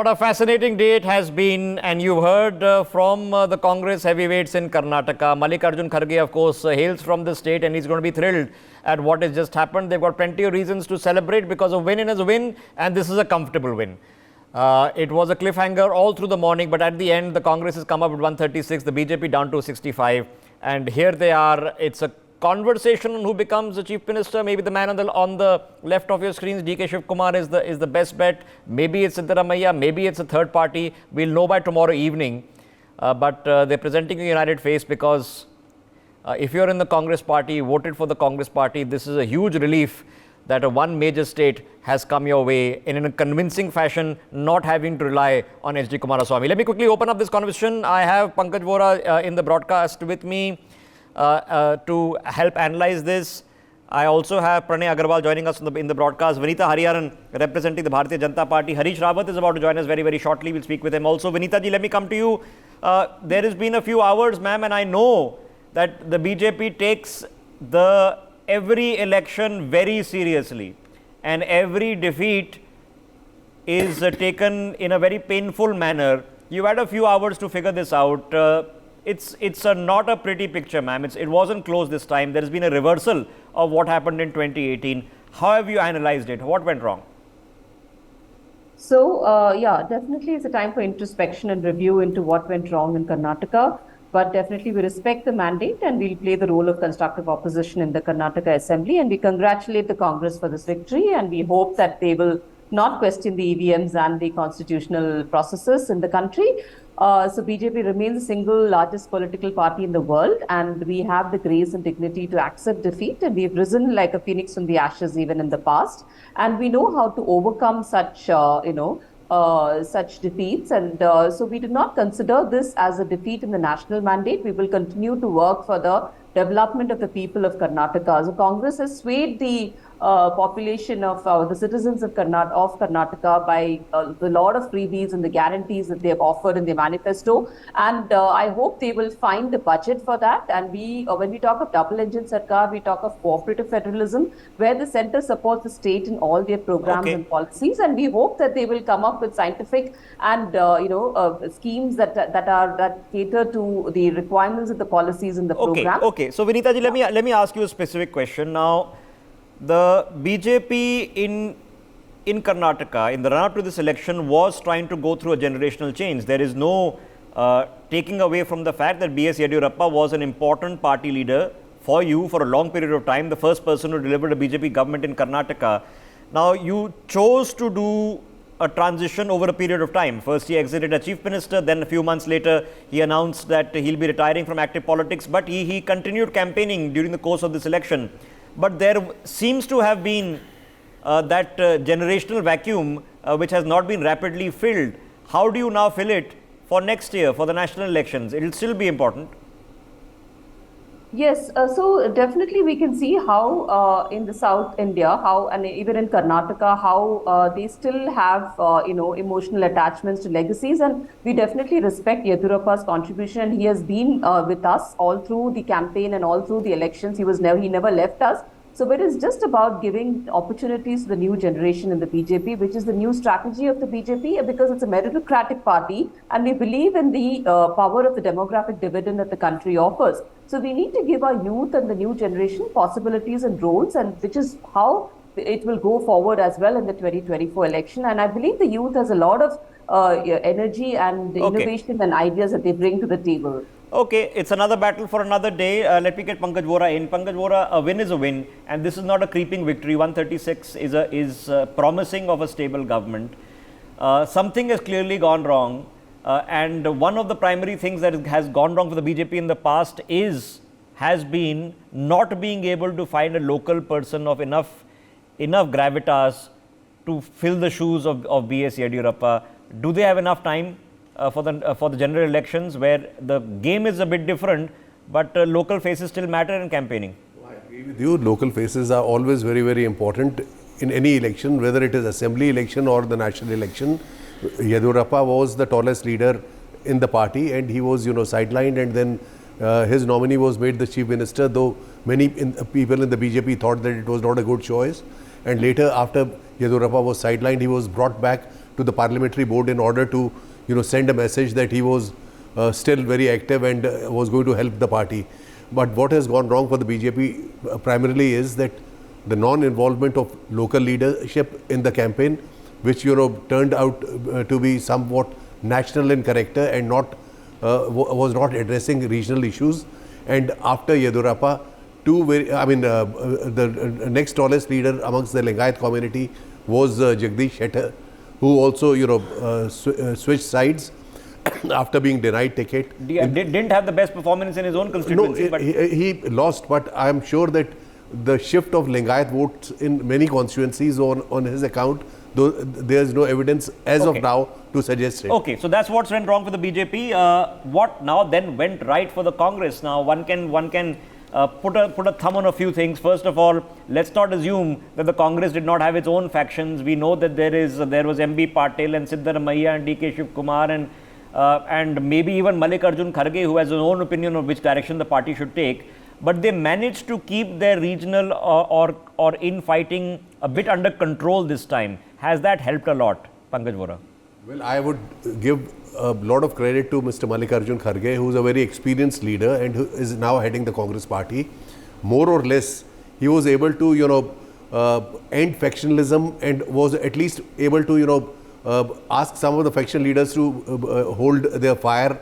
what a fascinating day it has been. And you've heard from the Congress heavyweights in Karnataka. Mallikarjun Kharge, of course, hails from the state and he's going to be thrilled at what has just happened. They've got plenty of reasons to celebrate because a win is a win, and this is a comfortable win. It was a cliffhanger all through the morning, but at the end, the Congress has come up with 136, the BJP down to 65. And here they are. It's a conversation on who becomes the chief minister. Maybe the man on the left of your screens, DK Shiv Kumar, is the best bet. Maybe it's Siddaramaiah, maybe it's a third party. We'll know by tomorrow evening. But they're presenting a united face because if you're in the Congress party, voted for the Congress party, this is a huge relief that one major state has come your way in a convincing fashion, not having to rely on H.D. Kumaraswamy. Let me quickly open up this conversation. I have Pankaj Vora in the broadcast with me to help analyze this. I also have Pranay Agarwal joining us in the broadcast. Vinita Hariharan representing the Bharatiya Janata Party. Harish Rawat is about to join us very, very shortly. We'll speak with him also. Vinita ji, let me come to you. There has been a few hours, ma'am, and I know that the BJP takes every election very seriously, and every defeat is taken in a very painful manner. You had a few hours to figure this out. It's not a pretty picture, ma'am. It wasn't close this time. There has been a reversal of what happened in 2018. How have you analyzed it? What went wrong? So, yeah, definitely it's a time for introspection and review into what went wrong in Karnataka. But definitely we respect the mandate and we'll play the role of constructive opposition in the Karnataka Assembly. And we congratulate the Congress for this victory. And we hope that they will not question the EVMs and the constitutional processes in the country. So BJP remains the single largest political party in the world, and we have the grace and dignity to accept defeat, and we've risen like a phoenix from the ashes even in the past, and we know how to overcome such such defeats, and so we do not consider this as a defeat in the national mandate. We will continue to work for the development of the people of Karnataka. So Congress has swayed the population of the citizens of Karnataka by the lot of freebies and the guarantees that they have offered in their manifesto. And I hope they will find the budget for that. And when we talk of double engine sarkar, we talk of cooperative federalism, where the center supports the state in all their programs and policies. And we hope that they will come up with scientific and schemes that cater to the requirements of the policies in the program. Okay. So Vinita ji, let me ask you a specific question now. The BJP in Karnataka, in the run-up to this election, was trying to go through a generational change. There is no taking away from the fact that B.S. Yediyurappa was an important party leader for you for a long period of time, the first person who delivered a BJP government in Karnataka. Now, you chose to do a transition over a period of time. First, he exited as chief minister. Then a few months later, he announced that he'll be retiring from active politics. But he continued campaigning during the course of this election. But there seems to have been that generational vacuum which has not been rapidly filled. How do you now fill it for next year, for the national elections? It will still be important. Yes, so definitely we can see how in the South India, and even in Karnataka, how they still have emotional attachments to legacies, and we definitely respect Yediyurappa's contribution. And he has been with us all through the campaign and all through the elections. He never left us. So it is just about giving opportunities to the new generation in the BJP, which is the new strategy of the BJP, because it's a meritocratic party and we believe in the power of the demographic dividend that the country offers. So we need to give our youth and the new generation possibilities and roles, and which is how it will go forward as well in the 2024 election. And I believe the youth has a lot of energy and innovation and ideas that they bring to the table. Okay, it's another battle for another day. Let me get Pankaj Vora in. Pankaj Vora, a win is a win, and this is not a creeping victory. 136 is promising of a stable government. Something has clearly gone wrong, and one of the primary things that has gone wrong for the BJP in the past has been not being able to find a local person of enough gravitas to fill the shoes of B.S. Yediyurappa. Do they have enough time for the general elections, where the game is a bit different, but local faces still matter in campaigning? I agree with you. Local faces are always very, very important in any election, whether it is assembly election or the national election. Yediyurappa was the tallest leader in the party, and he was, sidelined, and then his nominee was made the chief minister, though many people in the BJP thought that it was not a good choice. And later, after Yediyurappa was sidelined, he was brought back to the parliamentary board in order to, send a message that he was still very active and was going to help the party. But what has gone wrong for the BJP primarily is that the non-involvement of local leadership in the campaign, which turned out to be somewhat national in character and was not addressing regional issues. And after Yedurappa, the next tallest leader amongst the Lingayat community was Jagdish Shettar, who also switched sides after being denied ticket. Didn't have the best performance in his own constituency. No, but he lost, but I am sure that the shift of Lingayat votes in many constituencies on his account, though there is no evidence as of now to suggest it. Okay, so that's what's went wrong for the BJP. What now then went right for the Congress? Now one can put a thumb on a few things. First of all, let's not assume that the Congress did not have its own factions. We know that there was MB Patil and Siddaramaiah and DK Shiv Kumar and maybe even Mallikarjun Kharge, who has his own opinion of which direction the party should take. But they managed to keep their regional or infighting a bit under control this time. Has that helped a lot, Pankaj Vora? Well, I would give a lot of credit to Mr. Mallikarjun Kharge, who is a very experienced leader and who is now heading the Congress party. More or less, he was able to, end factionalism and was at least able to, ask some of the faction leaders to hold their fire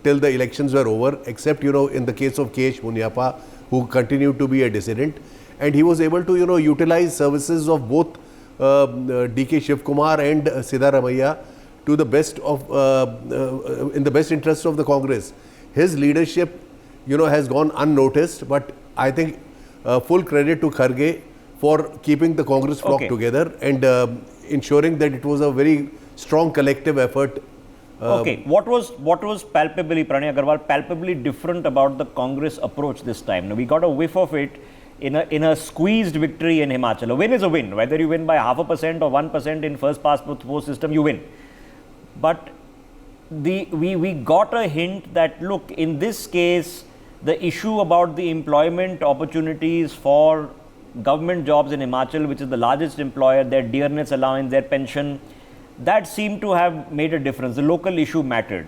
till the elections were over, except, in the case of K.H. Munyappa, who continued to be a dissident. And he was able to, utilize services of both D.K. Shiv Kumar and Siddaramaiah to the best of, in the best interest of the Congress. His leadership, has gone unnoticed, but I think full credit to Kharge for keeping the Congress flock together and ensuring that it was a very strong collective effort. What was palpably, Pranay Agarwal, palpably different about the Congress approach this time? Now, we got a whiff of it in a squeezed victory in Himachal. A win is a win. Whether you win by 0.5% or 1% in first past post system, you win. But we got a hint that, look, in this case, the issue about the employment opportunities for government jobs in Himachal, which is the largest employer, their dearness allowance, their pension, that seemed to have made a difference. The local issue mattered.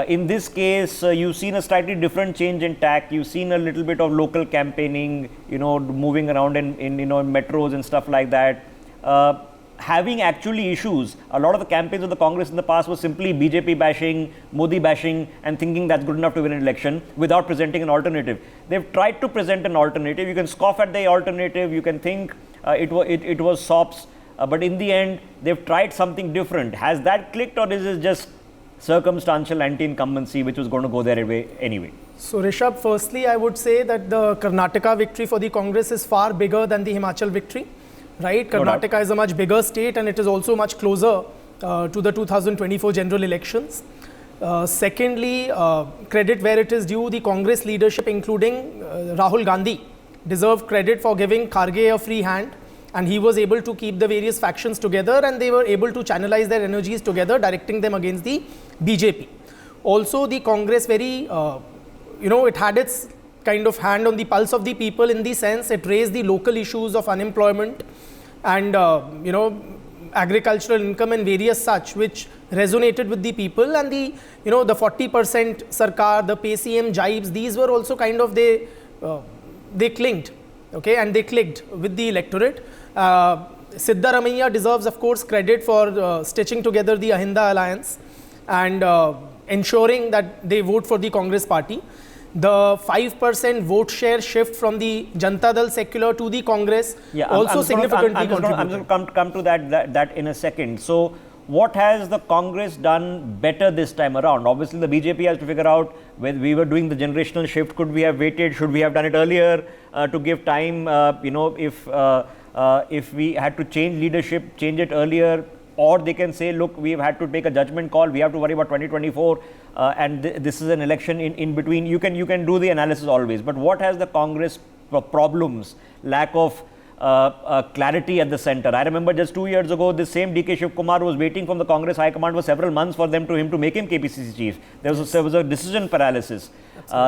In this case, you've seen a slightly different change in tack. You've seen a little bit of local campaigning, moving around in metros and stuff like that. Having actually issues, a lot of the campaigns of the Congress in the past was simply BJP bashing, Modi bashing, and thinking that's good enough to win an election without presenting an alternative. They've tried to present an alternative. You can scoff at the alternative. You can think it was sops. But in the end, they've tried something different. Has that clicked, or is it just circumstantial anti-incumbency which was going to go their way anyway? So, Rishabh, firstly, I would say that the Karnataka victory for the Congress is far bigger than the Himachal victory. Right? Karnataka is a much bigger state and it is also much closer to the 2024 general elections. Secondly, credit where it is due, the Congress leadership, including Rahul Gandhi, deserve credit for giving Kharge a free hand, and he was able to keep the various factions together and they were able to channelize their energies together, directing them against the BJP. Also, the Congress it had its kind of hand on the pulse of the people, in the sense it raised the local issues of unemployment and agricultural income and various such, which resonated with the people. And the the 40% Sarkar, the PCM jibes, these were also kind of they clinged, and they clicked with the electorate. Siddaramaiah deserves, of course, credit for stitching together the Ahinda alliance and ensuring that they vote for the Congress party. The 5% vote share shift from the Janata Dal secular to the Congress also significantly contributed. I'm going to come to that in a second. So, what has the Congress done better this time around? Obviously, the BJP has to figure out when we were doing the generational shift. Could we have waited? Should we have done it earlier to give time? If we had to change leadership, change it earlier. Or they can say, look, we've had to take a judgment call. We have to worry about 2024, and this is an election in between. You can do the analysis always. But what has the Congress problems? Lack of clarity at the center. I remember just 2 years ago, this same DK Shiv Kumar was waiting from the Congress High Command for several months for him to make him KPCC chief. There was a decision paralysis.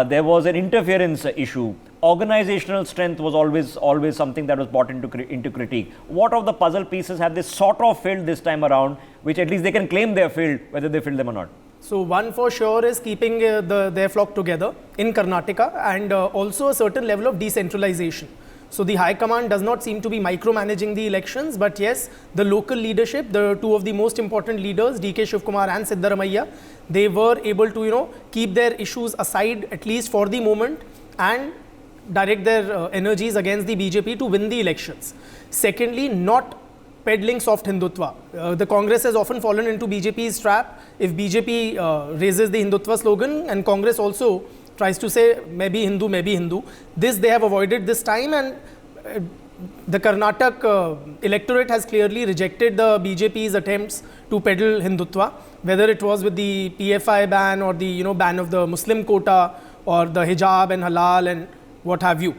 There was an interference issue. Organizational strength was always something that was brought into critique. What of the puzzle pieces have they sort of filled this time around, which at least they can claim they have filled, whether they filled them or not? So one for sure is keeping their flock together in Karnataka, and also a certain level of decentralization. So the High Command does not seem to be micromanaging the elections, but yes, the local leadership, the two of the most important leaders, DK Shiv Kumar and Siddaramaiah, they were able to keep their issues aside, at least for the moment, and direct their energies against the BJP to win the elections. Secondly, not peddling soft Hindutva. The Congress has often fallen into BJP's trap. If BJP raises the Hindutva slogan, and Congress also tries to say maybe Hindu, this they have avoided this time, and the Karnataka electorate has clearly rejected the BJP's attempts to peddle Hindutva, whether it was with the PFI ban or the ban of the Muslim quota or the hijab and halal and what have you.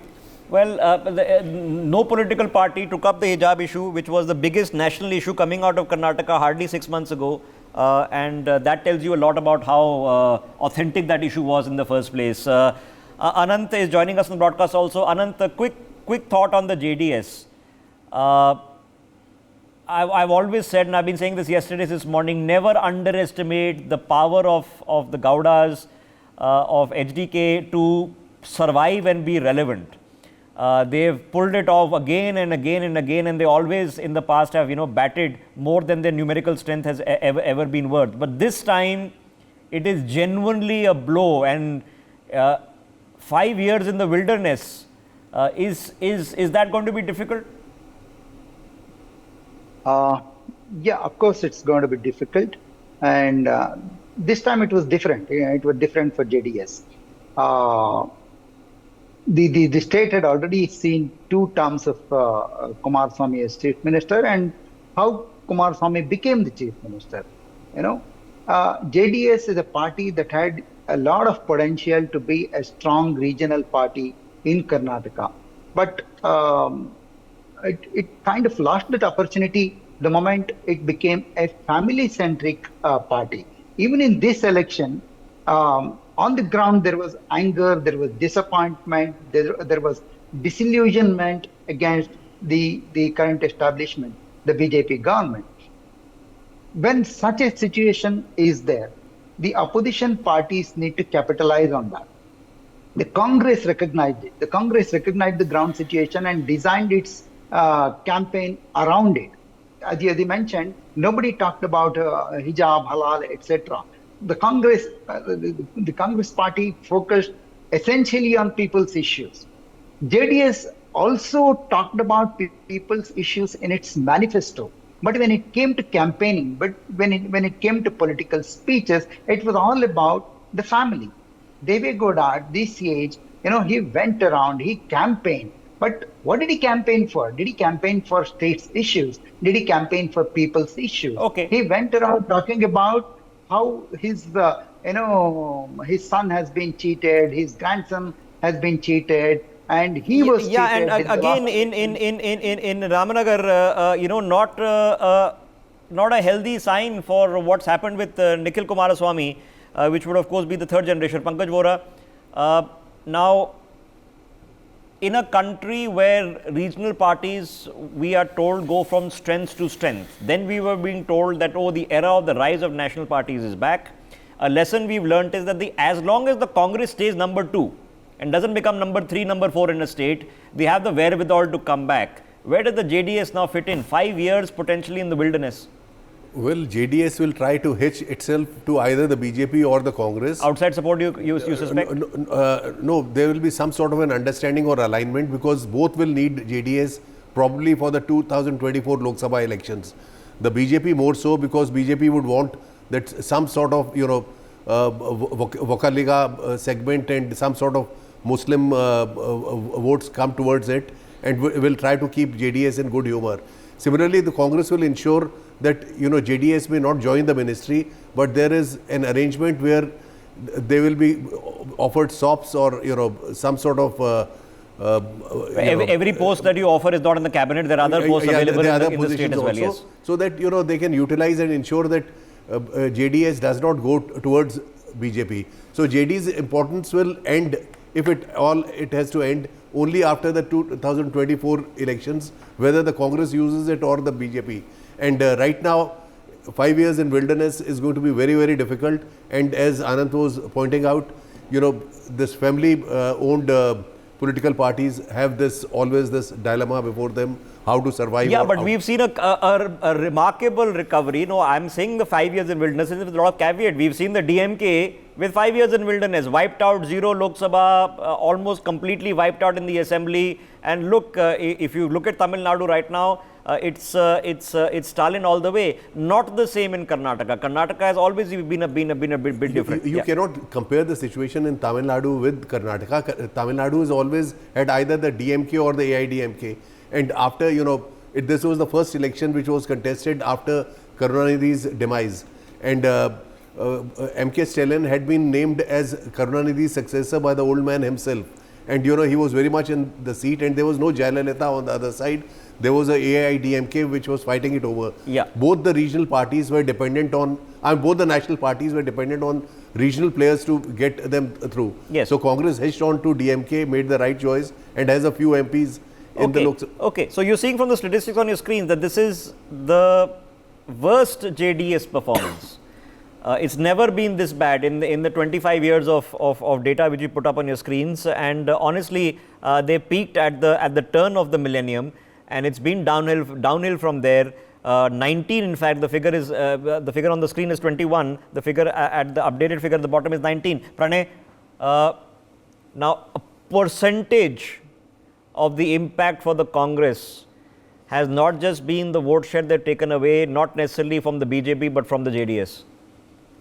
Well, no political party took up the hijab issue, which was the biggest national issue coming out of Karnataka hardly 6 months ago. And that tells you a lot about how authentic that issue was in the first place. Anant is joining us on the broadcast also. Anant, a quick thought on the JDS. I've always said, and I've been saying this yesterday, this morning, never underestimate the power of the Gowdas, of HDK to survive and be relevant. They've pulled it off again and again and again, and they always in the past have batted more than their numerical strength has ever been worth. But this time it is genuinely a blow, and 5 years in the wilderness, is that going to be difficult? Yeah, of course it's going to be difficult, and this time it was different. It was different for JDS. The state had already seen 2 terms of Kumaraswamy as chief minister, and how Kumaraswamy became the chief minister. JDS is a party that had a lot of potential to be a strong regional party in Karnataka, but it kind of lost that opportunity the moment it became a family-centric party. Even in this election, on the ground, there was anger, there was disappointment, there was disillusionment against the current establishment, the BJP government. When such a situation is there, the opposition parties need to capitalize on that. The Congress recognized it. The Congress recognized the ground situation and designed its campaign around it. As you mentioned, nobody talked about hijab, halal, etc. The Congress party focused essentially on people's issues. JDS also talked about people's issues in its manifesto. But when it came to campaigning, when it came to political speeches, it was all about the family. Deve Gowda, at this age, he went around, he campaigned. But what did he campaign for? Did he campaign for states' issues? Did he campaign for people's issues? Okay. He went around talking about how his son has been cheated, his grandson has been cheated, and he was cheated. Yeah, and again in Ramanagar, not a healthy sign for what's happened with Nikhil Kumaraswamy, which would of course be the third generation. Pankaj Vora, now in a country where regional parties, we are told, go from strength to strength. Then we were being told that, the era of the rise of national parties is back. A lesson we've learnt is that as long as the Congress stays number 2 and doesn't become number 3, number 4 in a state, they have the wherewithal to come back. Where does the JDS now fit in? 5 years potentially in the wilderness. Well, JDS will try to hitch itself to either the BJP or the Congress. Outside support, you suspect? No, there will be some sort of an understanding or alignment, because both will need JDS probably for the 2024 Lok Sabha elections. The BJP more so, because BJP would want that some sort of, Vakaliga segment and some sort of Muslim votes come towards it, and will try to keep JDS in good humor. Similarly, the Congress will ensure that JDS may not join the ministry, but there is an arrangement where they will be offered SOPs or some sort of Every post that you offer is not in the cabinet. There are other posts available in the state as well. Yes. So that they can utilize and ensure that JDS does not go towards BJP. So JD's importance will end, if it has to end only after the 2024 elections, whether the Congress uses it or the BJP. And right now, 5 years in wilderness is going to be very, very difficult. And as Anand was pointing out, this family owned political parties have always this dilemma before them, how to survive. Yeah, but we've seen a remarkable recovery. No, I'm saying the 5 years in wilderness is with a lot of caveat. We've seen the DMK with 5 years in wilderness, wiped out 0 Lok Sabha, almost completely wiped out in the assembly. And look, if you look at Tamil Nadu right now, it's Stalin all the way. Not the same in Karnataka. Karnataka has always been a bit different. You cannot compare the situation in Tamil Nadu with Karnataka. Tamil Nadu has always had either the DMK or the AIDMK. And after, this was the first election which was contested after Karunanidhi's demise. And M.K. Stalin had been named as Karunanidhi's successor by the old man himself. And, he was very much in the seat, and there was no Jayalalitha on the other side. There was a AIDMK which was fighting it over. Yeah. Both the regional parties were dependent on, both the national parties were dependent on regional players to get them through. Yes. So Congress hitched on to DMK, made the right choice, and has a few MPs in the Lok Sabha. Okay, so you're seeing from the statistics on your screen that this is the worst JDS performance. It's never been this bad in the 25 years of data which you put up on your screens, and honestly, they peaked at the turn of the millennium, and it's been downhill from there. 19, in fact, the figure on the screen is 21. The figure at the updated figure at the bottom is 19. Pranay, now a percentage of the impact for the Congress has not just been the vote share they've taken away, not necessarily from the BJP, but from the JDS.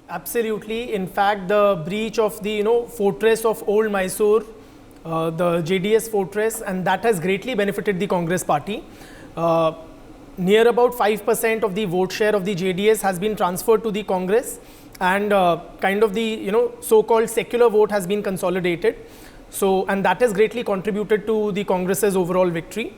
Absolutely. In fact, the breach of the fortress of old Mysore, the JDS fortress, and that has greatly benefited the Congress party. Near about 5% of the vote share of the JDS has been transferred to the Congress, and kind of the so-called secular vote has been consolidated. So, and that has greatly contributed to the Congress's overall victory.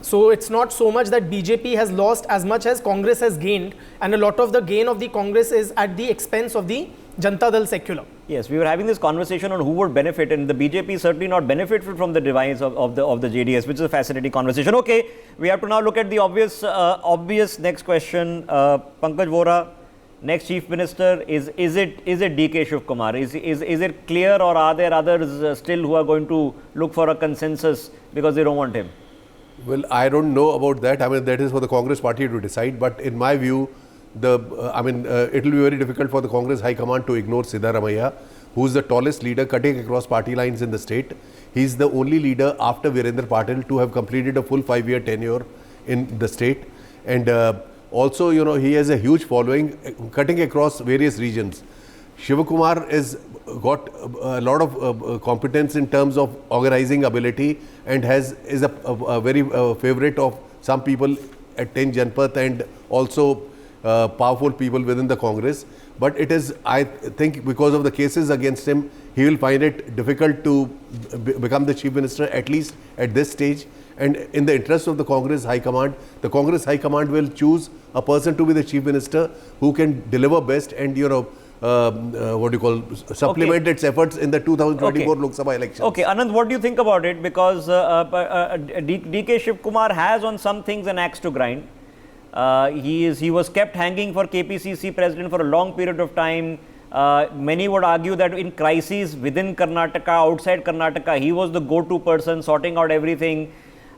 So it's not so much that BJP has lost as much as Congress has gained, and a lot of the gain of the Congress is at the expense of the Janata Dal secular. Yes, we were having this conversation on who would benefit, and the BJP certainly not benefited from the demise of the JDS, which is a fascinating conversation. Okay, we have to now look at the obvious next question. Pankaj Vora, next Chief Minister, is it DK Shiv Kumar? Is it clear, or are there others still who are going to look for a consensus because they don't want him? Well, I don't know about that. I mean, that is for the Congress party to decide. But in my view, it will be very difficult for the Congress High Command to ignore Siddaramaiah, who is the tallest leader cutting across party lines in the state. He is the only leader after Virendra Patil to have completed a full 5-year tenure in the state. And also, he has a huge following cutting across various regions. Shivakumar has got a lot of competence in terms of organizing ability, and is a very favorite of some people at 10 Janpath, and also powerful people within the Congress. But it is, I think, because of the cases against him, he will find it difficult to become the Chief Minister, at least at this stage. And in the interest of the Congress High Command will choose a person to be the Chief Minister who can deliver best and, supplement its efforts in the 2024 Lok Sabha elections. Okay, Anand, what do you think about it? Because DK Shiv Kumar has on some things an axe to grind. He was kept hanging for KPCC president for a long period of time. Many would argue that in crises within Karnataka, outside Karnataka, he was the go-to person sorting out everything,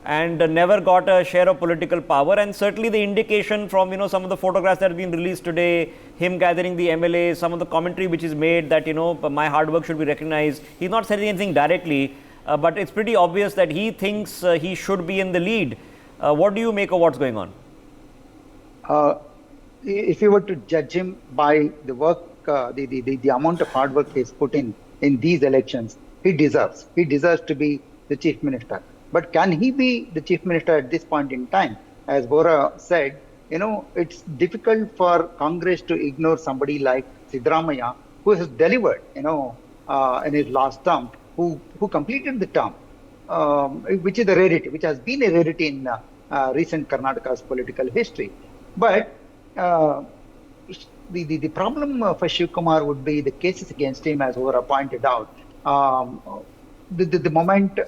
and never got a share of political power. And certainly the indication from some of the photographs that have been released today, him gathering the MLAs, some of the commentary which is made that my hard work should be recognized. He's not saying anything directly, but it's pretty obvious that he thinks he should be in the lead. What do you make of what's going on? If you were to judge him by the work, the amount of hard work he's put in these elections, he deserves to be the Chief Minister. But can he be the Chief Minister at this point in time? As Vora said, it's difficult for Congress to ignore somebody like Siddaramaiah, who has delivered, in his last term, who completed the term. which is a rarity, which has been a rarity in recent Karnataka's political history. But the problem for Shiv Kumar would be the cases against him, as Vora pointed out. The moment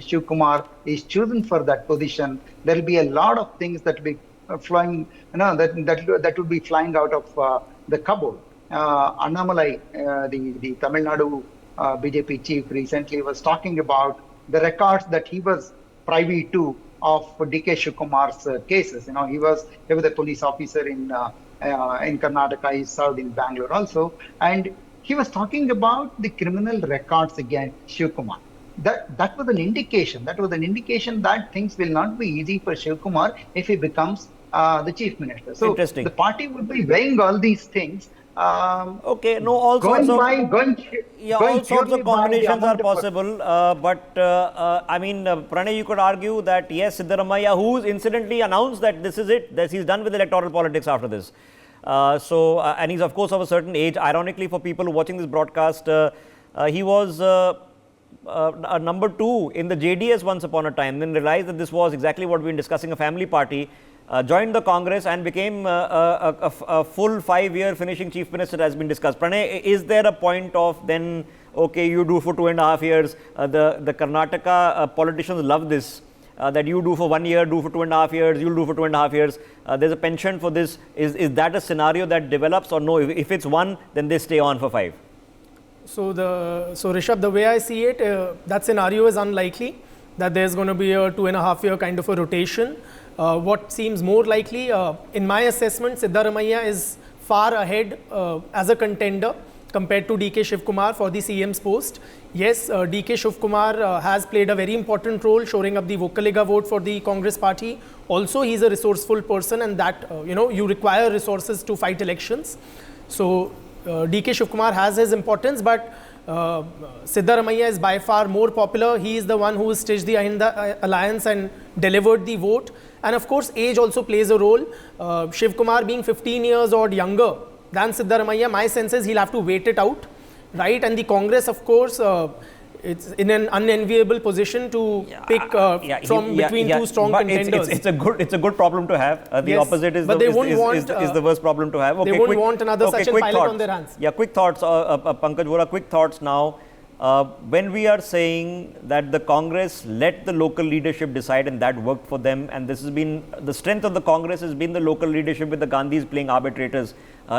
Shiv Kumar is chosen for that position, there will be a lot of things that will be flying, that would be flying out of the cupboard. Annamalai, the Tamil Nadu BJP chief, recently was talking about the records that he was privy to of DK Shivkumar's cases. He was a police officer in Karnataka. He served in Bangalore also, and he was talking about the criminal records against Shivkumar. That was an indication. That was an indication that things will not be easy for Shivkumar if he becomes the chief minister. So the party would be weighing all these things. Okay, no, all sorts of combinations are possible. I mean, Pranay, you could argue that yes, Siddaramaiah, who's incidentally announced that this is it, that he's done with electoral politics after this. And he's of course of a certain age. Ironically, for people watching this broadcast, he was number 2 in the JDS once upon a time, then realized that this was exactly what we've been discussing, a family party. Joined the Congress and became a full 5-year finishing chief minister, has been discussed. Pranay, is there a point of then, okay, you do for 2.5 years, the Karnataka politicians love this, that you do for 1 year, do for 2.5 years, you'll do for 2.5 years, there's a penchant for this. Is that a scenario that develops, or no, if it's 1, then they stay on for 5? So Rishabh, the way I see it, that scenario is unlikely, that there's going to be a 2.5 year kind of a rotation. What seems more likely, in my assessment, Siddaramaiah is far ahead as a contender compared to DK Shivkumar for the CM's post. Yes, DK Shivkumar has played a very important role shoring up the Vokaliga vote for the Congress party. Also, he's a resourceful person, and that, you require resources to fight elections. So, DK Shivkumar has his importance, but Siddaramaiah is by far more popular. He is the one who staged the alliance and delivered the vote. And of course, age also plays a role. Shiv Kumar being 15 years old younger than Siddaramaiah, my sense is he'll have to wait it out, right? And the Congress, of course, it's in an unenviable position to pick between two strong contenders. It's a good problem to have. The opposite is the worst problem to have. Okay, they won't want another Sachin Pilot on their hands. Yeah, quick thoughts, Pankaj Vora, quick thoughts now. When we are saying that the Congress let the local leadership decide and that worked for them, and this has been the strength of the Congress has been the local leadership with the Gandhis playing arbitrators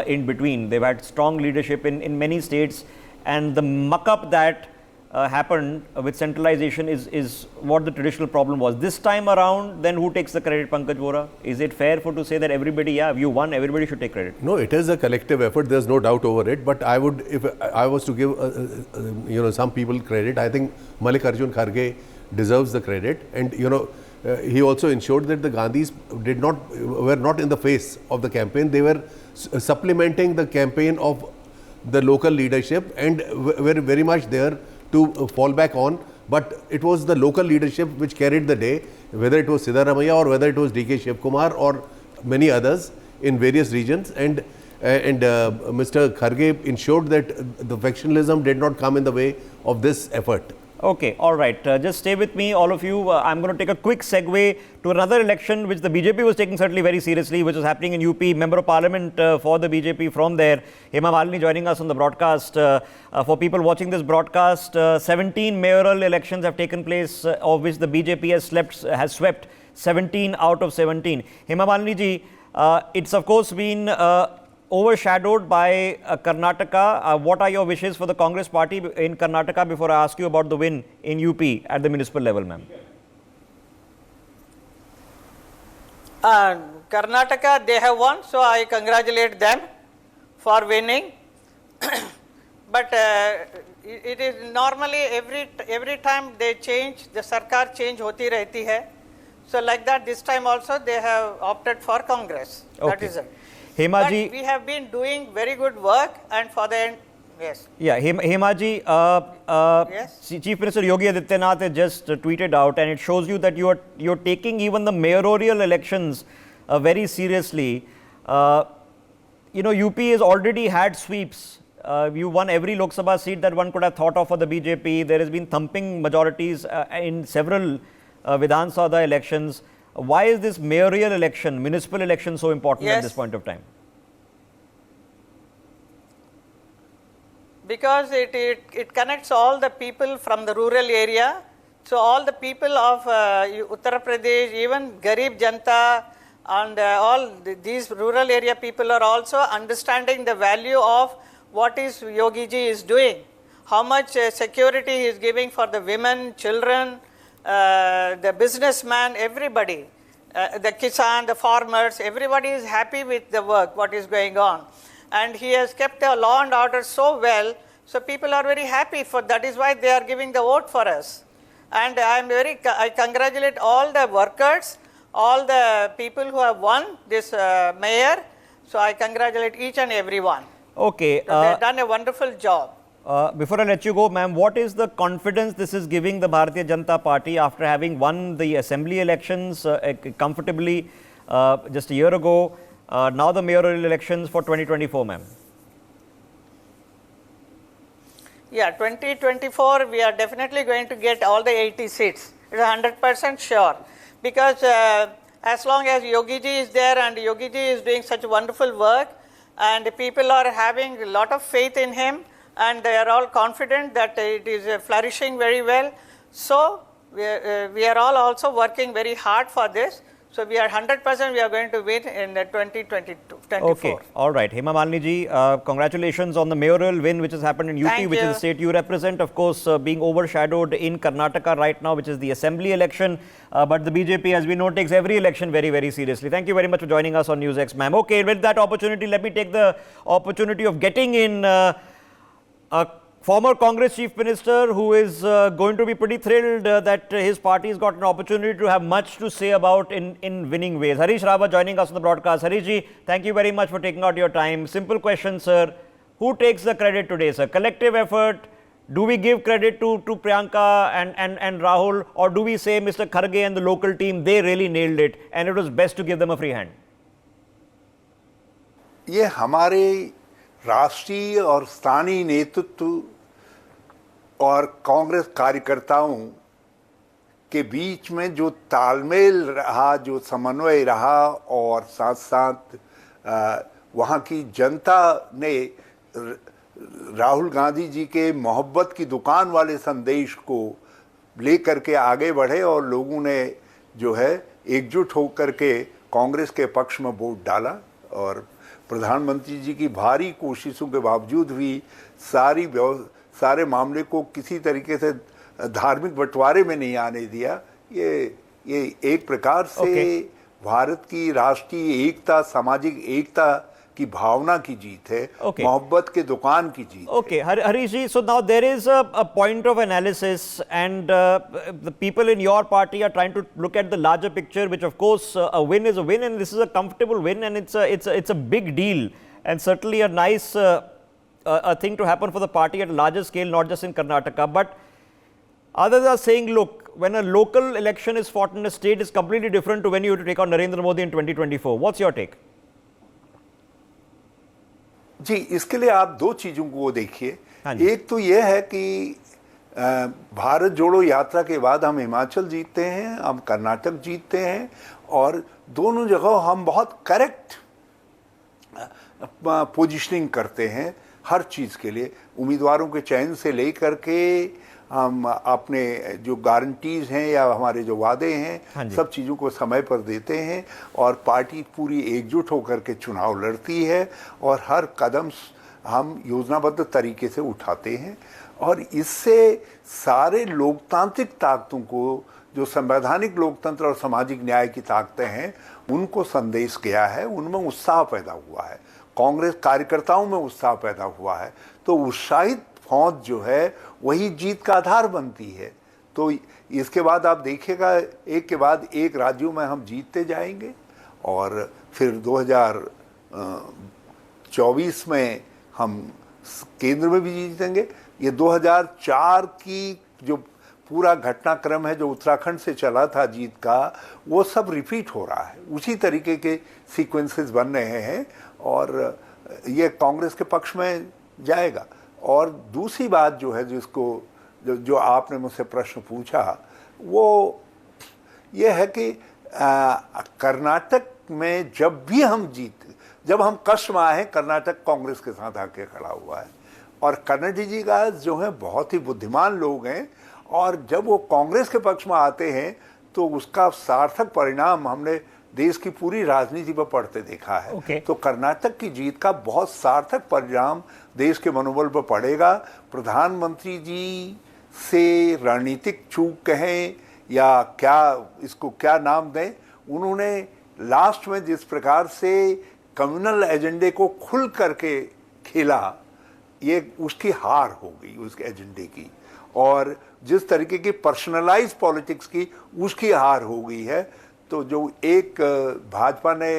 in between. They've had strong leadership in many states, and the muck-up that happened with centralization is what the traditional problem was. This time around, then who takes the credit, Pankaj Vora? Is it fair to say that everybody, you won, everybody should take credit? No, it is a collective effort. There's no doubt over it. But I would, if I was to give, some people credit, I think Mallikarjun Kharge deserves the credit. And, he also ensured that the Gandhis were not in the face of the campaign. They were supplementing the campaign of the local leadership and were very much there to fall back on, but it was the local leadership which carried the day, whether it was Siddaramaiah or whether it was DK Shivkumar or many others in various regions, and Mr. Kharge ensured that the factionalism did not come in the way of this effort. Okay, all right. Just stay with me, all of you. I'm going to take a quick segue to another election which the BJP was taking certainly very seriously, which was happening in UP. Member of Parliament for the BJP from there, Hema Malini, joining us on the broadcast. For people watching this broadcast, 17 mayoral elections have taken place, of which the BJP has swept 17 out of 17. Hema Malini ji, it's of course been overshadowed by Karnataka. What are your wishes for the Congress party in Karnataka before I ask you about the win in UP at the municipal level, ma'am? Karnataka, they have won, so I congratulate them for winning. But it is normally every time they change, the Sarkar change hoti rehti hai. So like that, this time also they have opted for Congress. Okay. That is it. But we have been doing very good work, and for the end, yes. Yeah, Hemaji, yes. Chief Minister Yogi Adityanath has just tweeted out, and it shows you that you're taking even the mayoral elections very seriously. UP has already had sweeps You won every Lok Sabha seat that one could have thought of for the BJP. There has been thumping majorities in several Vidhan Sabha elections. Why is this mayoral election, municipal election so important at this point of time? Because it connects all the people from the rural area. So all the people of Uttar Pradesh, even Garib Janta and these rural area people are also understanding the value of what is Yogi ji is doing, how much security he is giving for the women, children, the businessman, everybody, the kisan, the farmers, everybody is happy with the work, what is going on. And he has kept the law and order so well, so people are very happy for that is why they are giving the vote for us. And I congratulate all the workers, all the people who have won this mayor. So I congratulate each and every one. Okay. So they have done a wonderful job. Before I let you go, ma'am, what is the confidence this is giving the Bharatiya Janata Party after having won the assembly elections comfortably just a year ago? Now the mayoral elections for 2024, ma'am. Yeah, 2024, we are definitely going to get all the 80 seats. It's 100% sure. Because as long as Yogi ji is there and Yogi ji is doing such wonderful work and people are having a lot of faith in him and they are all confident that it is flourishing very well. So we are all also working very hard for this. So we are 100% we are going to win in 2024. Okay, all right. Hema Malini ji, congratulations on the mayoral win which has happened in UP, which is the state you represent. Of course, being overshadowed in Karnataka right now, which is the assembly election. But the BJP, as we know, takes every election very, very seriously. Thank you very much for joining us on NewsX, ma'am. Okay, with that opportunity, let me take the opportunity of getting in a former Congress Chief Minister who is going to be pretty thrilled that his party has got an opportunity to have much to say about in winning ways. Harish Rawat joining us on the broadcast. Harish ji, thank you very much for taking out your time. Simple question, sir. Who takes the credit today, sir? Collective effort? Do we give credit to Priyanka and Rahul, or do we say Mr. Kharge and the local team, they really nailed it and it was best to give them a free hand? ये हमारे राष्ट्रीय और स्थानीय नेतृत्व और कांग्रेस कार्यकर्ताओं के बीच में जो तालमेल रहा, जो समन्वय रहा और साथ साथ वहाँ की जनता ने राहुल गांधी जी के मोहब्बत की दुकान वाले संदेश को लेकर के आगे बढ़े और लोगों ने जो है एकजुट होकर के कांग्रेस के पक्ष में वोट डाला और प्रधानमंत्री जी की भारी कोशिशों के बावजूद भी सारे मामले को किसी तरीके से धार्मिक बंटवारे में नहीं आने दिया। ये एक प्रकार से भारत की राष्ट्रीय एकता, सामाजिक एकता की भावना की जीत है, मोहब्बत के दुकान की जीत है। Harish ji, so now there is a point of analysis and the people in your party are trying to look at the larger picture, which of course a win is a win and this is a comfortable win and it's a big deal and certainly a nice a thing to happen for the party at a larger scale, not just in Karnataka. But others are saying, look, when a local election is fought in a state is completely different to when you have to take on Narendra Modi in 2024. What's your take? जी, इसके लिए आप दो चीज़ों को देखिए। एक तो यह है कि भारत जोड़ो यात्रा के बाद हम हिमाचल जीतते हैं, हम कर्नाटक जीतते हैं और दोनों जगह हम बहुत करेक्ट पोजीशनिंग करते हैं हर चीज़ के लिए। उम्मीदवारों के चयन से लेकर के हम अपने जो गारंटीज़ हैं या हमारे जो वादे हैं सब चीज़ों को समय पर देते हैं और पार्टी पूरी एकजुट होकर के चुनाव लड़ती है और हर कदम हम योजनाबद्ध तरीके से उठाते हैं और इससे सारे लोकतांत्रिक ताकतों को, जो संवैधानिक लोकतंत्र और सामाजिक न्याय की ताकतें हैं, उनको संदेश गया है, उनमें उत्साह पैदा हुआ है, कांग्रेस कार्यकर्ताओं में उत्साह पैदा हुआ है। तो उत्साहित फौज जो है वही जीत का आधार बनती है। तो इसके बाद आप देखिएगा एक के बाद एक राज्यों में हम जीतते जाएंगे और फिर 2024 में हम केंद्र में भी जीतेंगे। ये 2004 की जो पूरा घटनाक्रम है जो उत्तराखंड से चला था जीत का, वो सब रिपीट हो रहा है, उसी तरीके के सीक्वेंसेस बन रहे हैं और ये कांग्रेस के पक्ष में जाएगा। और दूसरी बात जो है जिसको जो आपने मुझसे प्रश्न पूछा वो ये है कि कर्नाटक में जब हम कष्ट में आए हैं, कर्नाटक कांग्रेस के साथ आके खड़ा हुआ है। और कन्नडी जी का जो है बहुत ही बुद्धिमान लोग हैं, और जब वो कांग्रेस के पक्ष में आते हैं तो उसका सार्थक परिणाम हमने देश की पूरी राजनीति पर पड़ते देखा है। तो कर्नाटक की जीत का बहुत सार्थक परिणाम देश के मनोबल पर पड़ेगा। प्रधानमंत्री जी से रणनीतिक चूक कहें या इसको क्या नाम दें, उन्होंने लास्ट में जिस प्रकार से कम्युनल एजेंडे को खुल करके खेला, ये उसकी हार हो गई उस एजेंडे की, और जिस तरीके की पर्सनलाइज पॉलिटिक्स की उसकी हार हो गई है। तो जो एक भाजपा ने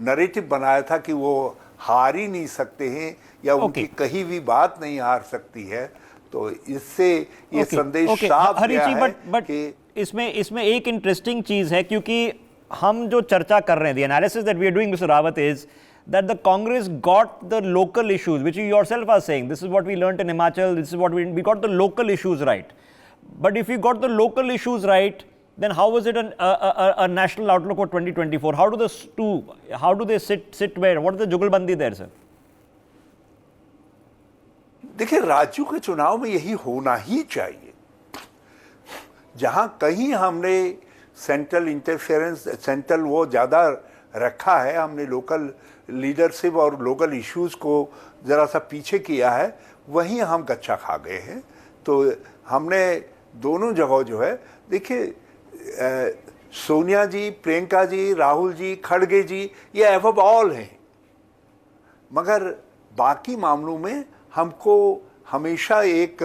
नरेटिव बनाया था कि वो हार ही नहीं सकते हैं या उनकी कहीं भी बात नहीं हार सकती है, तो इससे ये संदेश साफ गया है कि इसमें एक इंटरेस्टिंग चीज है, क्योंकि हम जो चर्चा कर रहे हैं, the analysis that we are doing mister Rawat is that the Congress got the local issues, which you yourself are saying, this is what we learnt in Himachal, this is what we got the local issues right. But if we got the local issues right, then how was it a national outlook for 2024? How do they sit where? What is the jugalbandi there, sir? देखिए, राज्यों के चुनाव में यही होना ही चाहिए। जहां कहीं हमने सेंट्रल इंटरफेरेंस, सेंट्रल वो ज़्यादा रखा है, हमने लोकल लीडरशिप और लोकल इश्यूज़ को ज़रा सा पीछे किया है, वहीं हम गच्चा खा गए हैं। तो हमने दोनों जगह जो है, देखिए सोनिया जी, प्रियंका जी, राहुल जी, खड़गे जी, ये एबव ऑल हैं, मगर बाकी मामलों में हमको हमेशा एक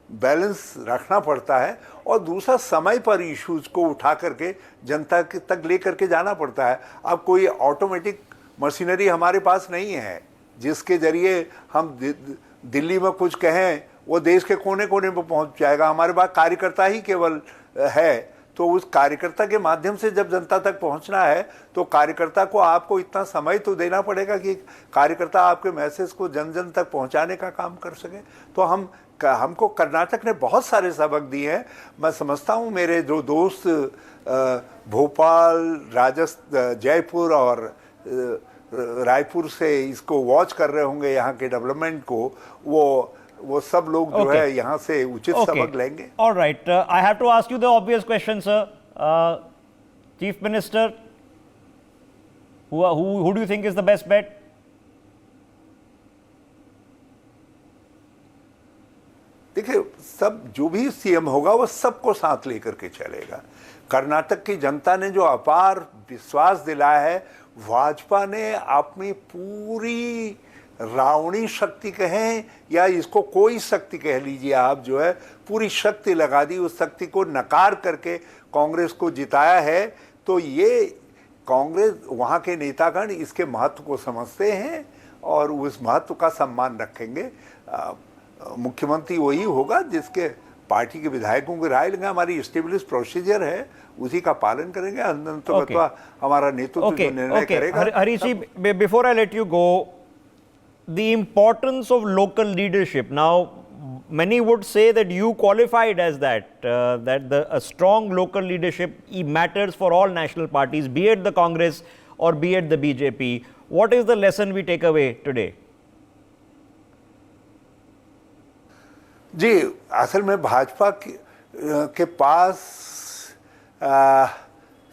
बैलेंस रखना पड़ता है, और दूसरा समय पर इश्यूज़ को उठा करके जनता तक ले करके जाना पड़ता है। अब कोई ऑटोमेटिक मशीनरी हमारे पास नहीं है जिसके ज़रिए हम दिल्ली में कुछ कहें वो देश के कोने कोने पर पहुंच जाएगा। हमारे पास कार्यकर्ता ही केवल है, तो उस कार्यकर्ता के माध्यम से जब जनता तक पहुंचना है तो कार्यकर्ता को आपको इतना समय तो देना पड़ेगा कि कार्यकर्ता आपके मैसेज को जन जन तक पहुंचाने का काम कर सके। तो हमको कर्नाटक ने बहुत सारे सबक दिए हैं। मैं समझता हूं मेरे जो दोस्त भोपाल, जयपुर और रायपुर से इसको वॉच कर रहे होंगे, यहाँ के डेवलपमेंट को, वो सब लोग जो है यहाँ से उचित सबक लेंगे। All right, I have to ask you the obvious question, sir. Chief Minister, who do you think is the best bet? देखिए, सब जो भी सीएम होगा वो सबको साथ लेकर के चलेगा। कर्नाटक की जनता ने जो अपार विश्वास दिलाया है, भाजपा ने अपनी पूरी रावणी शक्ति कहें या इसको कोई शक्ति कह लीजिए आप, जो है पूरी शक्ति लगा दी, उस शक्ति को नकार करके कांग्रेस को जिताया है। तो ये कांग्रेस, वहाँ के नेतागण इसके महत्व को समझते हैं और उस महत्व का सम्मान रखेंगे। मुख्यमंत्री वही होगा जिसके पार्टी के विधायकों की राय लेंगे। हमारी एस्टेब्लिश प्रोसीजर है, उसी का पालन करेंगे। अंततः हमारा नेतृत्व जो निर्णय करेगा। Harish ji, before I let you go, the importance of local leadership. Now, many would say that you qualified as that, a strong local leadership matters for all national parties, be it the Congress or be it the BJP. What is the lesson we take away today? जी, असल में भाजपा के पास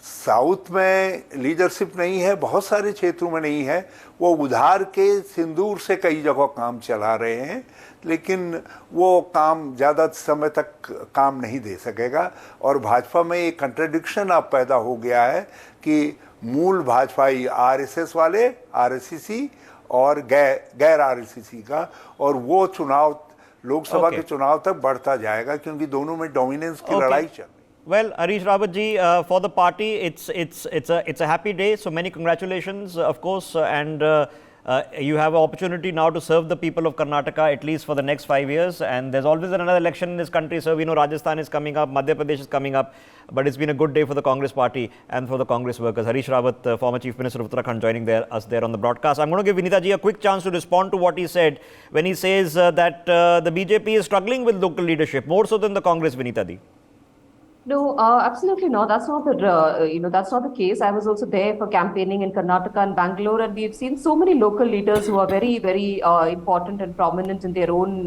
south में leadership नहीं है, बहुत सारे क्षेत्रों में नहीं है। वो उधार के सिंदूर से कई जगह काम चला रहे हैं, लेकिन वो काम ज़्यादा समय तक काम नहीं दे सकेगा। और भाजपा में एक कंट्राडिक्शन अब पैदा हो गया है कि मूल भाजपाई आरएसएस वाले, आरएससीसी और गैर आरएससीसी का, और वो चुनाव लोकसभा के चुनाव तक बढ़ता जाएगा क्योंकि दोनों में डोमिनेंस की लड़ाई चल रही है। Well, Harish Rawat ji, for the party, it's a happy day. So many congratulations, of course, and You have an opportunity now to serve the people of Karnataka at least for the next 5 years, and there's always another election in this country. So we know Rajasthan is coming up, Madhya Pradesh is coming up, but it's been a good day for the Congress party and for the Congress workers. Harish Rawat, former Chief Minister of Uttarakhand, joining us there on the broadcast. I'm going to give Vinita ji a quick chance to respond to what he said when he says that the BJP is struggling with local leadership more so than the Congress. Vinita ji. No, absolutely not. That's not that's not the case. I was also there for campaigning in Karnataka and Bangalore, and we've seen so many local leaders who are very, very important and prominent in their own,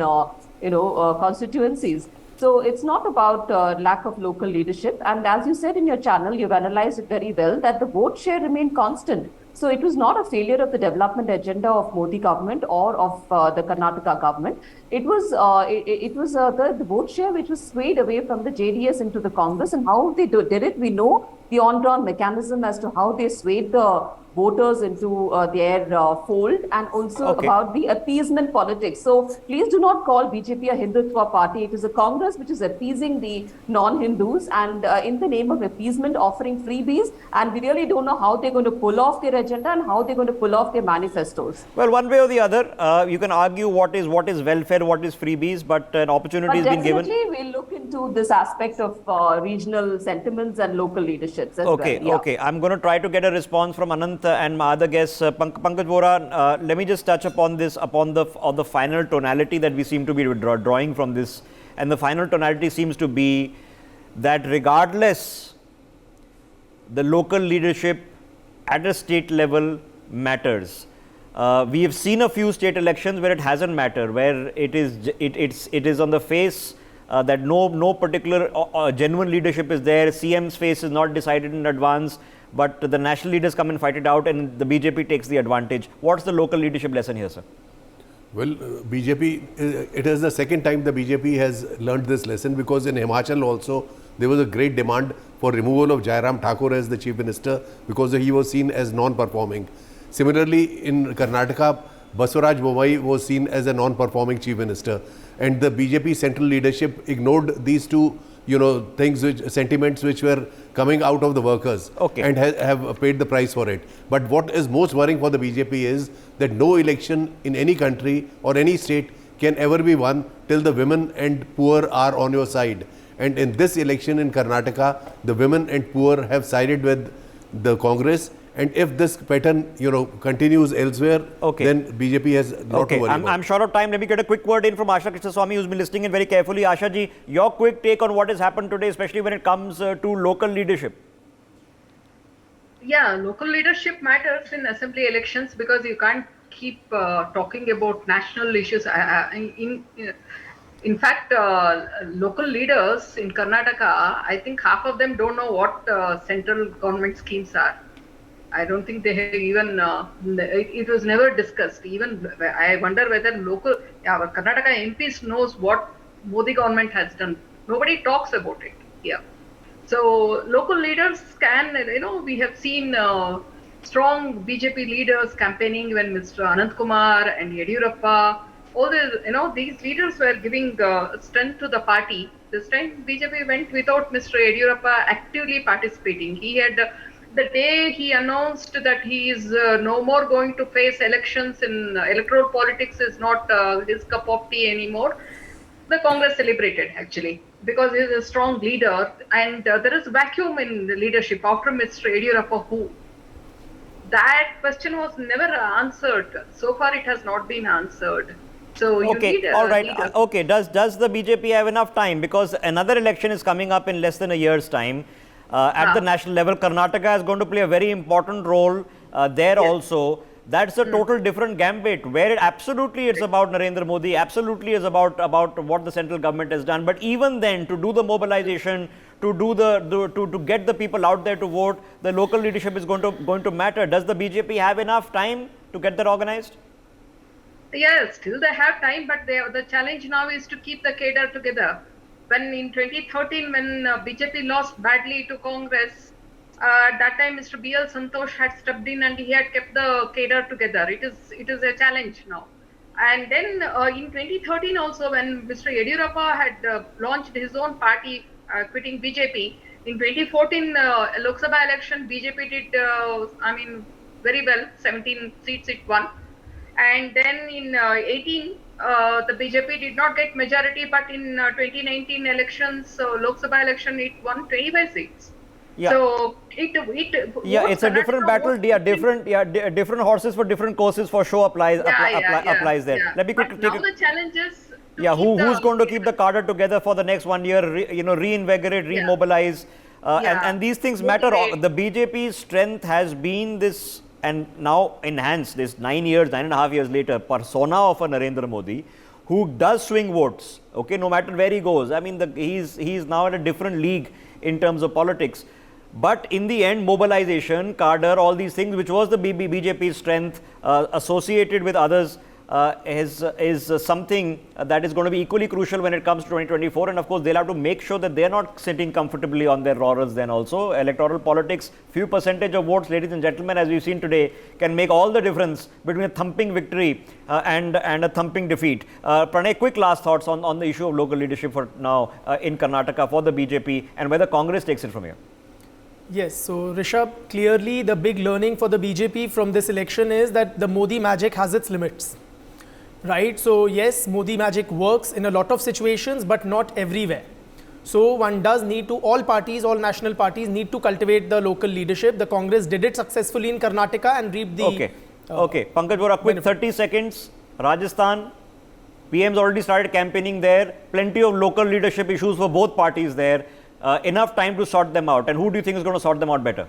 constituencies. So it's not about lack of local leadership. And as you said in your channel, you've analyzed it very well that the vote share remained constant. So it was not a failure of the development agenda of Modi government or of the Karnataka government. It was the vote share which was swayed away from the JDS into the Congress, and how they did it. We know the on-ground mechanism as to how they swayed the voters into their fold, and also about the appeasement politics. So please do not call BJP a Hindutva party. It is a Congress which is appeasing the non-Hindus, and in the name of appeasement offering freebies, and we really don't know how they're going to pull off their agenda and how they're going to pull off their manifestos. Well, one way or the other, you can argue what is welfare, what is freebies, but an opportunity has been given. Definitely we'll look into this aspect of regional sentiments and local leaderships as well. Yeah. Okay. I'm going to try to get a response from Anant and my other guests. Pankaj Vora, let me just touch upon this, upon the final tonality that we seem to be drawing from this. And the final tonality seems to be that regardless, the local leadership at a state level matters. We have seen a few state elections where it hasn't mattered, where it is on the face that no particular genuine leadership is there. CM's face is not decided in advance, but the national leaders come and fight it out, and the BJP takes the advantage. What's the local leadership lesson here, sir? Well, BJP, it is the second time the BJP has learned this lesson, because in Himachal also there was a great demand for removal of Jairam Thakur as the Chief Minister because he was seen as non-performing. Similarly, in Karnataka, Basuraj Bommai was seen as a non-performing Chief Minister, and the BJP central leadership ignored these two sentiments which were coming out of the workers, and have paid the price for it. But what is most worrying for the BJP is that no election in any country or any state can ever be won till the women and poor are on your side. And in this election in Karnataka, the women and poor have sided with the Congress. And if this pattern, continues elsewhere, then BJP has not to worry about. I'm short of time. Let me get a quick word in from Asha Krishnaswamy, who's been listening in very carefully. Asha ji, your quick take on what has happened today, especially when it comes to local leadership. Yeah, local leadership matters in assembly elections because you can't keep talking about national issues. In fact, local leaders in Karnataka, I think half of them don't know what central government schemes are. I don't think they have even, it was never discussed. Even I wonder whether Karnataka MPs knows what Modi government has done. Nobody talks about it here. So local leaders can, we have seen strong BJP leaders campaigning when Mr. Anant Kumar and Yediyurappa, all the, these leaders were giving strength to the party. This time BJP went without Mr. Yediyurappa actively participating. He had, the day he announced that he is no more going to face elections in electoral politics is not his cup of tea anymore, the Congress celebrated actually, because he is a strong leader, and there is vacuum in the leadership after Mr. Yediyurappa who. That question was never answered. So far it has not been answered. So you need all right. leader. Does the BJP have enough time? Because another election is coming up in less than a year's time. At the national level, Karnataka is going to play a very important role there also. That's a total different gambit, where absolutely it's about Narendra Modi, absolutely is about what the central government has done. But even then, to do the mobilization, to get the people out there to vote, the local leadership is going to matter. Does the BJP have enough time to get that organized? Yes, still they have time, but the challenge now is to keep the cadre together. When in 2013, when BJP lost badly to Congress, at that time Mr. B.L. Santosh had stepped in and he had kept the cadre together. It is a challenge now. And then in 2013 also, when Mr. Yediyurappa had launched his own party, quitting BJP, in 2014 Lok Sabha election, BJP did, very well, 17 seats it won. And then in 18, the BJP did not get majority, but in 2019 elections, Lok Sabha election, it won 25 seats. Yeah. So it's a different battle. Different horses for different courses for sure applies there. Yeah. Let me quickly take now the challenge is who's going to keep the cadre together for the next 1 year? Reinvigorate, remobilize, and these things matter. The BJP's strength has been this, and now enhanced this 9.5 years later, persona of a Narendra Modi, who does swing votes. Okay, no matter where he goes. I mean, he's now at a different league in terms of politics. But in the end, mobilization, cadre, all these things, which was the BJP's strength, associated with others, is something that is going to be equally crucial when it comes to 2024. And of course, they'll have to make sure that they're not sitting comfortably on their laurels then also. Electoral politics, few percentage of votes, ladies and gentlemen, as we've seen today, can make all the difference between a thumping victory and a thumping defeat. Pranay, quick last thoughts on the issue of local leadership for now in Karnataka for the BJP and whether Congress takes it from here. Yes, so Rishabh, clearly the big learning for the BJP from this election is that the Modi magic has its limits, right? So yes, Modi magic works in a lot of situations, but not everywhere. So one does need to, all national parties need to cultivate the local leadership. The Congress did it successfully in Karnataka and reaped the... Okay, Pankaj Vora, quick 30 seconds. Rajasthan, PM's already started campaigning there. Plenty of local leadership issues for both parties there. Enough time to sort them out. And who do you think is going to sort them out better?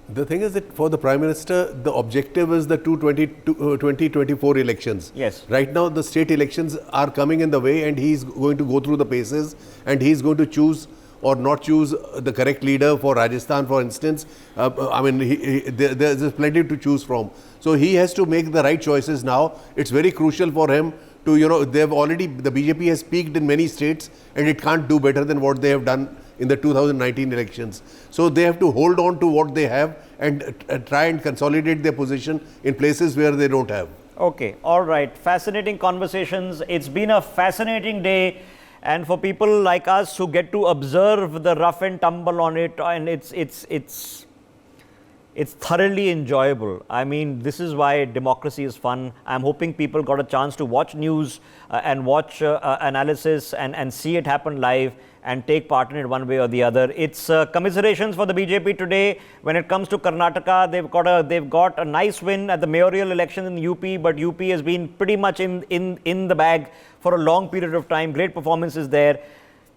The thing is that for the Prime Minister, the objective is the 2024 elections. Yes. Right now, the state elections are coming in the way, and he's going to go through the paces, and he's going to choose or not choose the correct leader for Rajasthan, for instance. There's plenty to choose from. So he has to make the right choices now. It's very crucial for him to, the BJP has peaked in many states, and it can't do better than what they have done in the 2019 elections. So they have to hold on to what they have and try and consolidate their position in places where they don't have. Okay, all right. Fascinating conversations. It's been a fascinating day. And for people like us who get to observe the rough and tumble on it, and it's thoroughly enjoyable. I mean, this is why democracy is fun. I'm hoping people got a chance to watch news and watch analysis and see it happen live and take part in it one way or the other. It's commiserations for the BJP today. When it comes to Karnataka, they've got a nice win at the mayoral election in UP, but UP has been pretty much in the bag for a long period of time. Great performances there.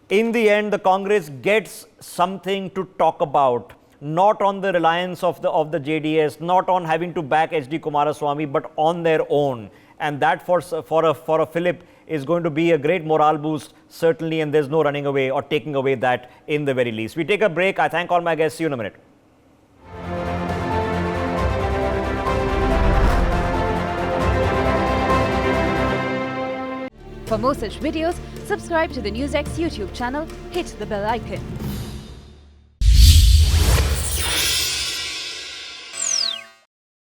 In the end, the Congress gets something to talk about, not on the reliance of the JDS, not on having to back HD Kumaraswamy, but on their own. And that for a Philip is going to be a great morale boost, certainly, and there's no running away or taking away that in the very least. We take a break. I thank all my guests. See you in a minute. For more such videos, subscribe to the NewsX YouTube channel, hit the bell icon.